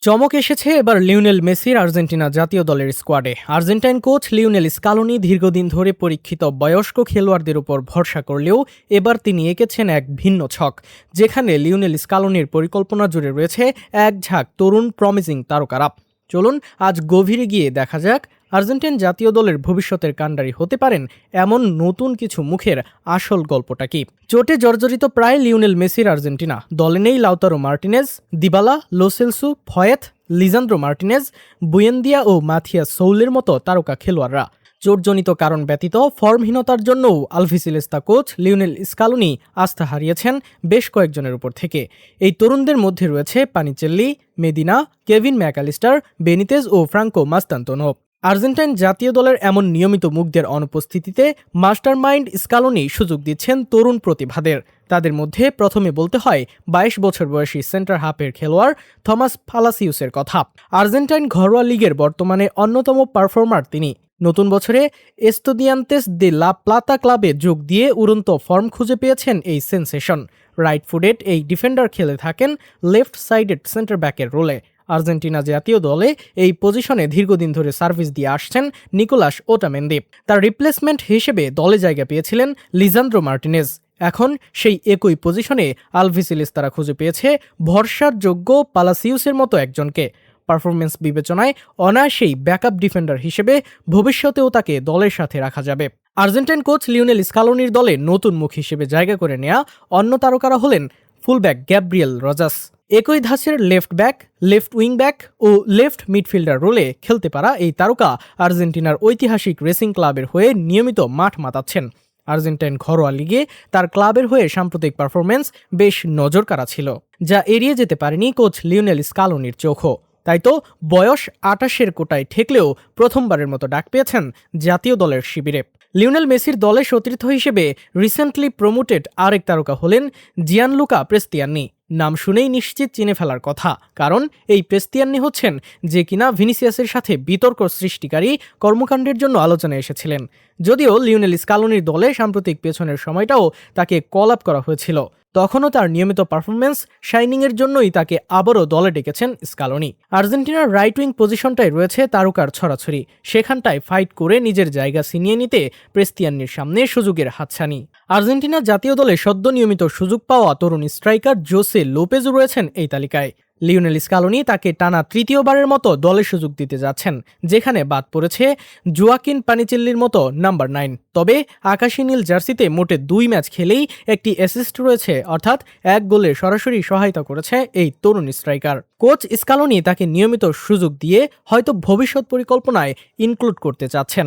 চমক এসেছে এবার লিওনেল মেসির আর্জেন্টিনা জাতীয় দলের স্কোয়াডে। আর্জেন্টাইন কোচ লিওনেল স্কালোনি দীর্ঘদিন ধরে পরীক্ষিত বয়স্ক খেলোয়াড়দের উপর ভরসা করলেও এবার তিনি এঁকেছেন এক ভিন্ন ছক, যেখানে লিওনেল স্কালোনির পরিকল্পনা জুড়ে রয়েছে এক ঝাঁক তরুণ প্রমিজিং তারকারা। চলুন আজ গভীরে গিয়ে দেখা যাক আর্জেন্টাইন জাতীয় দলের ভবিষ্যতের কাণ্ডারি হতে পারেন এমন নতুন কিছু মুখের আসল গল্পটা কি। চোটে জর্জরিত প্রায় লিওনেল মেসির আর্জেন্টিনা, দলে নেই Lautaro Martinez, Dybala, Lo Celso, Foyth, Lisandro Martinez, Buendia ও মাথিয়াস সৌলের মতো তারকা খেলোয়াড়রা। চোটজনিত কারণ ব্যতীত ফর্মহীনতার জন্যও আলভিসিলেস্তা কোচ লিওনেল স্কালোনি আস্থা হারিয়েছেন বেশ কয়েকজনের উপর থেকে। এই তরুণদের মধ্যে রয়েছে Panichelli, Medina, Kevin MacAllister, Benitez ও ফ্রাঙ্কো মাস্তান্তোনো। আর্জেন্টাইন জাতীয় দলের এমন নিয়মিত মুখদের অনুপস্থিতিতে মাস্টারমাইন্ড স্কালোনি সুযোগ দিচ্ছেন তরুণ প্রতিভাদের। তাদের মধ্যে প্রথমে বলতে হয় ২২ বছর বয়সী সেন্টার হাফের খেলোয়াড় থমাস পালাসিউসের কথা। আর্জেন্টাইন ঘরোয়া লিগের বর্তমানে অন্যতম পারফর্মার তিনি। নতুন বছরে এস্তুদিয়ান্তেস দে লা প্লাতা ক্লাবে যোগ দিয়ে উড়ন্ত ফর্ম খুঁজে পেয়েছেন এই সেন্সেশন। রাইট ফুটেড এই ডিফেন্ডার খেলে থাকেন লেফট সাইডেড সেন্টার ব্যাকের রোলে। আর্জেন্টিনা জাতীয় দলে এই পজিশনে দীর্ঘদিন ধরে সার্ভিস দিয়ে আসছেন নিকোলাস ওটামেন্দি। তার রিপ্লেসমেন্ট হিসেবে দলে জায়গা পেয়েছিলেন লিজান্দ্রো মার্টিনেজ। এখন সেই একই পজিশনে আলভিসিলেস্তারা খুঁজে পেয়েছে ভরসার যোগ্য পালাসিউসের মতো একজনকে। পারফরমেন্স বিবেচনায় অনায়াসেই ব্যাকআপ ডিফেন্ডার হিসেবে ভবিষ্যতেও তাকে দলের সাথে রাখা যাবে। আর্জেন্টাইন কোচ লিওনেল স্কালোনির দলে নতুন মুখ হিসেবে জায়গা করে নেয়া অন্য তারকারা হলেন ফুলব্যাক গ্যাব্রিয়েল রজাস। একই ধাঁচের left back, left wing back ও লেফট মিডফিল্ডার রোলে খেলতে পারা এই তারকা আর্জেন্টিনার ঐতিহাসিক রেসিং ক্লাবের হয়ে নিয়মিত মাঠ মাতাচ্ছেন। আর্জেন্টাইন ঘরোয়া লিগে তার ক্লাবের হয়ে সাম্প্রতিক পারফরমেন্স বেশ নজরকাড়া ছিল, যা এড়িয়ে যেতে পারেনি কোচ লিওনেল স্কালোনির চোখও। তাই তো বয়স ২৮-এর কোটায় ঠেকলেও প্রথমবারের মতো ডাক পেয়েছেন জাতীয় দলের শিবিরে। লিওনেল মেসির দলের সতীর্থ হিসেবে রিসেন্টলি প্রমোটেড আরেক তারকা হলেন জিয়ানলুকা প্রেস্তিয়ানি। নাম শুনেই নিশ্চিত চিনে ফেলার কথা, কারণ এই প্রেস্তিয়ানি হচ্ছেন যে কিনা ভিনিসিয়াসের সাথে বিতর্ক সৃষ্টিকারী কর্মকাণ্ডের জন্য আলোচনায় এসেছিলেন। যদিও লিওনেল স্কালোনির দলে সাম্প্রতিক পেছনের সময়টাও তাকে কল আপ করা হয়েছিল, তখনও তার নিয়মিত পারফরমেন্স শাইনিংয়ের জন্যই তাকে আবারও দলে ডেকেছেন স্কালোনি। আর্জেন্টিনার রাইট উইং পজিশনটায় রয়েছে তারকার ছড়াছড়ি, সেখানটায় ফাইট করে নিজের জায়গা ছিনিয়ে নিতে প্রেস্তিয়ানির সামনে সুযোগের হাতছানি। আর্জেন্টিনা জাতীয় দলে সদ্য নিয়মিত সুযোগ পাওয়া তরুণ স্ট্রাইকার জোসে লোপেজও রয়েছেন এই তালিকায়। লিওনেল স্কালোনি তাকে টানা তৃতীয়বারের মতো দলে সুযোগ দিতে যাচ্ছেন, যেখানে বাদ পড়েছে জোয়াকিন পানিচেল্লির মতো নাম্বার 9। তবে আকাশী নীল জার্সিতে মোটে 2 ম্যাচ খেলেই একটি অ্যাসিস্ট রয়েছে, অর্থাৎ 1 গোলে সরাসরি সহায়তা করেছে এই তরুণ স্ট্রাইকার। কোচ স্কালোনি তাকে নিয়মিত সুযোগ দিয়ে হয়তো ভবিষ্যৎ পরিকল্পনায় ইনক্লুড করতে চাচ্ছেন।